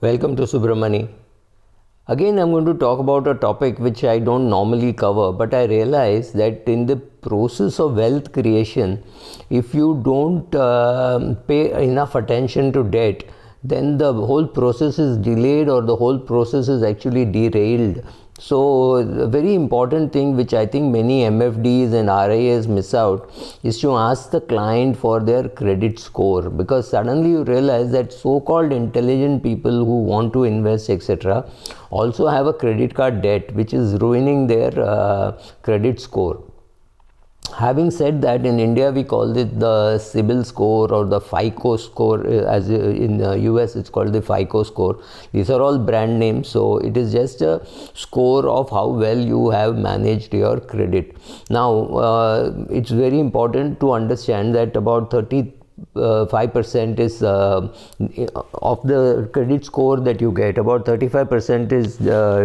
Welcome to Subramani. Again, I'm going to talk about a topic which I don't normally cover, but I realize that in the process of wealth creation, if you don't pay enough attention to debt, then the whole process is delayed or the whole process is actually derailed. So a very important thing which I think many MFDs and RIAs miss out is to ask the client for their credit score, because suddenly you realize that so-called intelligent people who want to invest etc. also have a credit card debt which is ruining their credit score. Having said that, in India we call it the CIBIL score or the FICO score, as in the US it's called the FICO score. These are all brand names, so it is just a score of how well you have managed your credit. Now it's very important to understand that about 5% is of the credit score that you get, about 35% is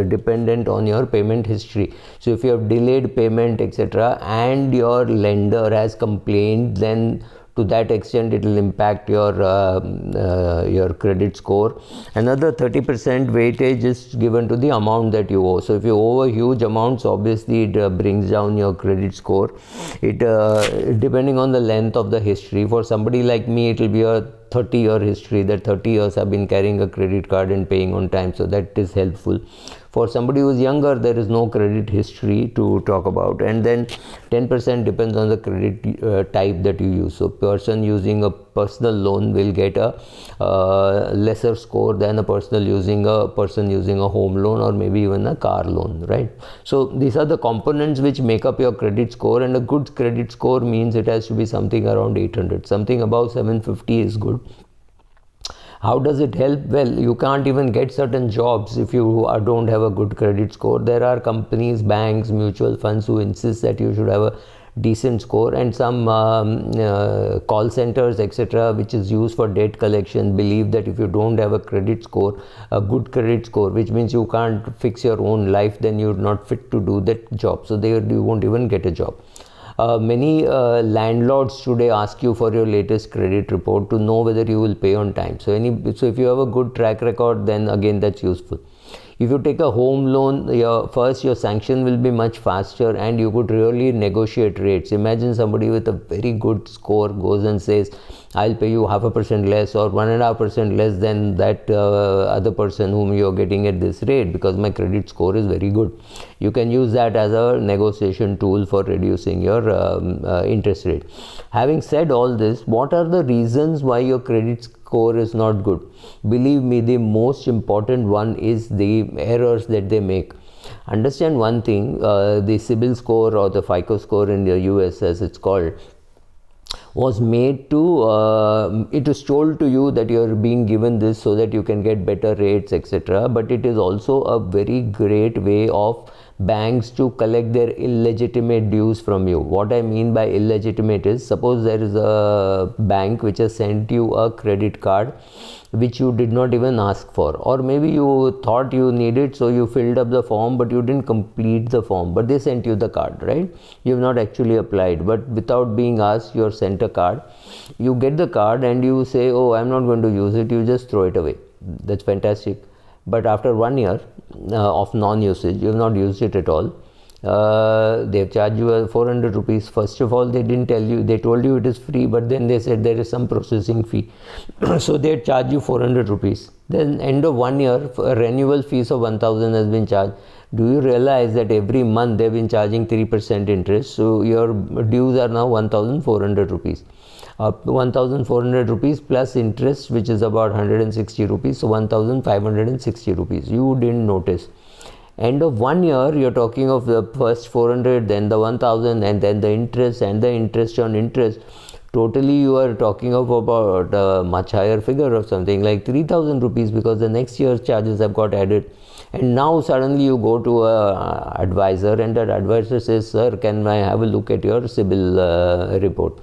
dependent on your payment history. So if you have delayed payment etc. and your lender has complained, then to that extent it will impact your credit score. Another 30% weightage is given to the amount that you owe. So if you owe a huge amounts, obviously it brings down your credit score. It depending on the length of the history. For somebody like me, it will be a 30-year history, that 30 years I've been carrying a credit card and paying on time, so that is helpful. For somebody who is younger, there is no credit history to talk about, and then 10% depends on the credit type that you use. So person using a personal loan will get a lesser score than a person using a home loan or maybe even a car loan, right? So these are the components which make up your credit score, and a good credit score means it has to be something around 800. Something above 750 is good. How does it help? Well, you can't even get certain jobs if you don't have a good credit score. There are companies, banks, mutual funds who insist that you should have a decent score, and some call centers etc. which is used for debt collection believe that if you don't have a credit score, a good credit score, which means you can't fix your own life, then you're not fit to do that job, so you won't even get a job. Many landlords today ask you for your latest credit report to know whether you will pay on time. So if you have a good track record, then again that's useful. If you take a home loan, your sanction will be much faster and you could really negotiate rates. Imagine somebody with a very good score goes and says, I'll pay you 0.5% less or 1.5% less than that other person whom you're getting at this rate, because my credit score is very good. You can use that as a negotiation tool for reducing your interest rate. Having said all this, what are the reasons why your credit score is not good? Believe me, the most important one is the errors that they make. Understand one thing, the CIBIL score or the FICO score in the US as it's called was made to, it is told to you that you are being given this so that you can get better rates etc. But it is also a very great way of banks to collect their illegitimate dues from you. What I mean by illegitimate is, suppose there is a bank which has sent you a credit card which you did not even ask for, or maybe you thought you needed, so you filled up the form but you didn't complete the form, but they sent you the card, right? You have not actually applied, but without being asked you are sent a card. You get the card and you say, oh, I'm not going to use it, you just throw it away. That's fantastic. But after 1 year of non-usage, you have not used it at all, they have charged you 400 rupees. First of all, they didn't tell you, they told you it is free, but then they said there is some processing fee. So they charge you 400 rupees. Then end of 1 year, a renewal fees of 1000 has been charged. Do you realize that every month they have been charging 3% interest? So your dues are now 1400 rupees. 1400 rupees plus interest, which is about 160 rupees, so 1560 rupees. You didn't notice. End of 1 year, you're talking of the first 400, then the 1000, and then the interest and the interest on interest. Totally you are talking of about a much higher figure of something like 3000 rupees, because the next year's charges have got added. And now suddenly you go to a advisor and that advisor says, sir, can I have a look at your CIBIL report?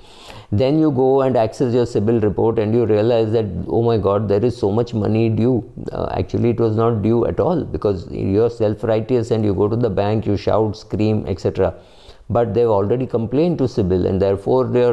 Then you go and access your CIBIL report and you realize that, oh my God, there is so much money due. Actually, it was not due at all, because you're self-righteous and you go to the bank, you shout, scream, etc. But they've already complained to CIBIL and therefore their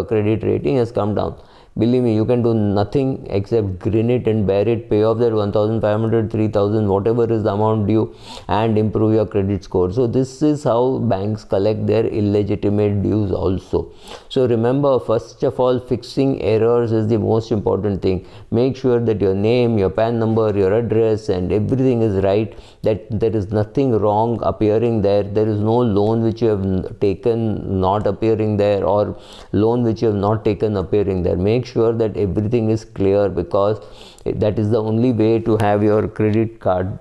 credit rating has come down. Believe me, you can do nothing except grin it and bear it, pay off that 1,500, 3,000, whatever is the amount due, and improve your credit score. So this is how banks collect their illegitimate dues also. So remember, first of all, fixing errors is the most important thing. Make sure that your name, your PAN number, your address and everything is right, that there is nothing wrong appearing there. There is no loan which you have taken not appearing there, or loan which you have not taken appearing there. Make sure that everything is clear, because that is the only way to have your credit card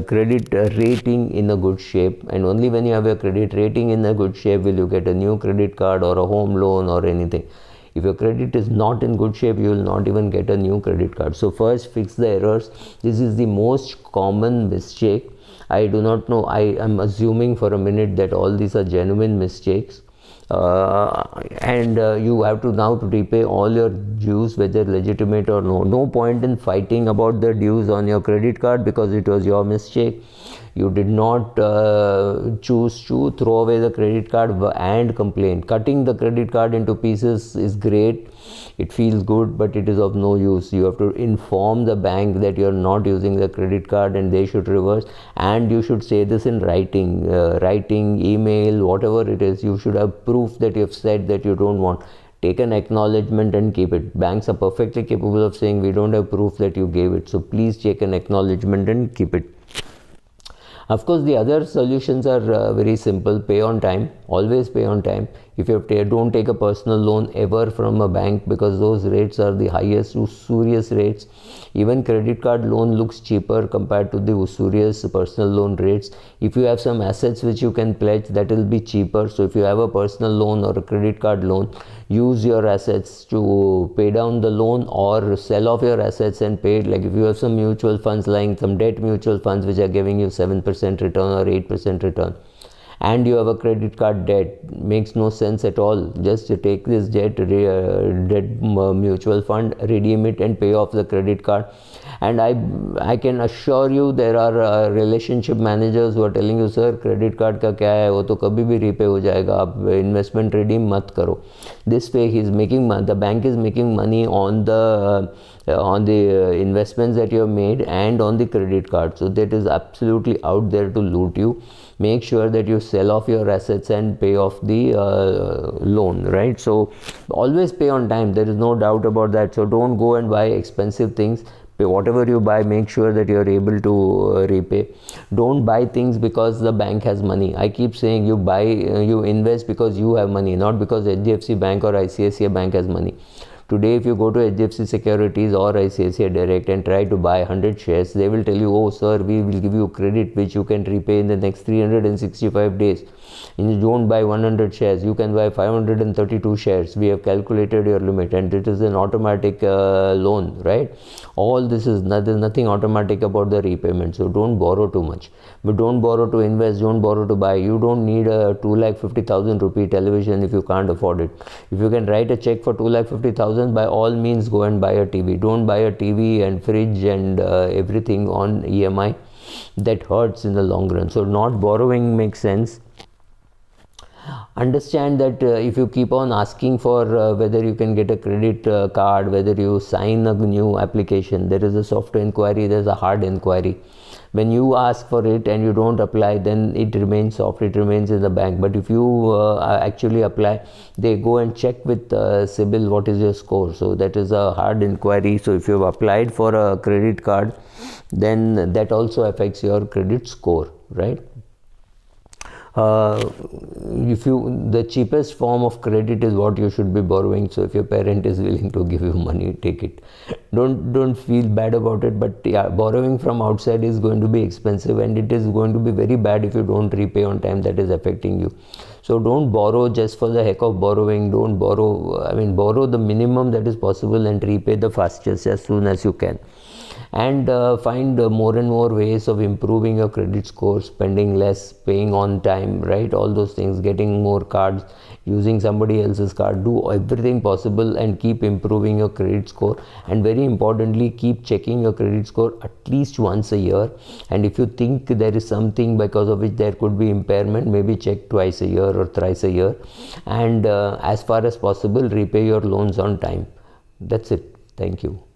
credit rating in a good shape. And only when you have your credit rating in a good shape will you get a new credit card or a home loan or anything. If your credit is not in good shape, you will not even get a new credit card. So first, fix the errors. This is the most common mistake. I do not know, I am assuming for a minute that all these are genuine mistakes. And you have to now repay all your dues, whether legitimate or no. No point in fighting about the dues on your credit card, because it was your mistake. You did not choose to throw away the credit card and complain. Cutting the credit card into pieces is great. It feels good, but it is of no use. You have to inform the bank that you are not using the credit card and they should reverse. And you should say this in writing, email, whatever it is. You should have proof that you have said that you don't want. Take an acknowledgement and keep it. Banks are perfectly capable of saying we don't have proof that you gave it. So please take an acknowledgement and keep it. Of course, the other solutions are very simple. Pay on time. Always pay on time. If you don't take a personal loan ever from a bank, because those rates are the highest, usurious rates. Even credit card loan looks cheaper compared to the usurious personal loan rates. If you have some assets which you can pledge, that will be cheaper. So if you have a personal loan or a credit card loan, use your assets to pay down the loan, or sell off your assets and pay it. Like if you have some mutual funds lying, some debt mutual funds which are giving you 7% return or 8% return, and you have a credit card debt, makes no sense at all. Just take this debt mutual fund, redeem it and pay off the credit card. And I can assure you, there are relationship managers who are telling you, sir, credit card का क्या है, वो तो कभी भी repay हो जाएगा, आप investment redeem मत करो. This way the bank is making money on the investments that you have made and on the credit card. So that is absolutely out there to loot you. Make sure that you sell off your assets and pay off the loan, right? So always pay on time. There is no doubt about that. So don't go and buy expensive things. Whatever you buy, make sure that you are able to repay. Don't buy things because the bank has money. I keep saying you invest because you have money, not because HDFC Bank or ICICI Bank has money. Today, if you go to HDFC Securities or ICICI Direct and try to buy 100 shares, they will tell you, oh sir, we will give you credit which you can repay in the next 365 days. And you don't buy 100 shares, you can buy 532 shares. We have calculated your limit, and it is an automatic loan, right? All this is there's nothing automatic about the repayment. So don't borrow too much. But don't borrow to invest, don't borrow to buy. You don't need a 2,50,000 rupee television if you can't afford it. If you can write a check for 2,50,000, by all means go and buy a TV. Don't buy a TV and fridge and everything on EMI. That hurts in the long run. So not borrowing makes sense. Understand that if you keep on asking for whether you can get a credit card, whether you sign a new application, there is a soft inquiry, there is a hard inquiry. When you ask for it and you don't apply, then it remains soft, it remains in the bank. But if you actually apply, they go and check with CIBIL what is your score. So that is a hard inquiry. So if you have applied for a credit card, then that also affects your credit score, right? The cheapest form of credit is what you should be borrowing. So if your parent is willing to give you money, take it. Don't feel bad about it. But yeah, borrowing from outside is going to be expensive, and it is going to be very bad if you don't repay on time. That is affecting you. So don't borrow just for the heck of borrowing. Don't borrow. Borrow the minimum that is possible and repay the fastest as soon as you can. And find more and more ways of improving your credit score, spending less, paying on time, right? All those things, getting more cards, using somebody else's card. Do everything possible and keep improving your credit score. And very importantly, keep checking your credit score at least once a year. And if you think there is something because of which there could be impairment, maybe check twice a year or thrice a year. And as far as possible, repay your loans on time. That's it. Thank you.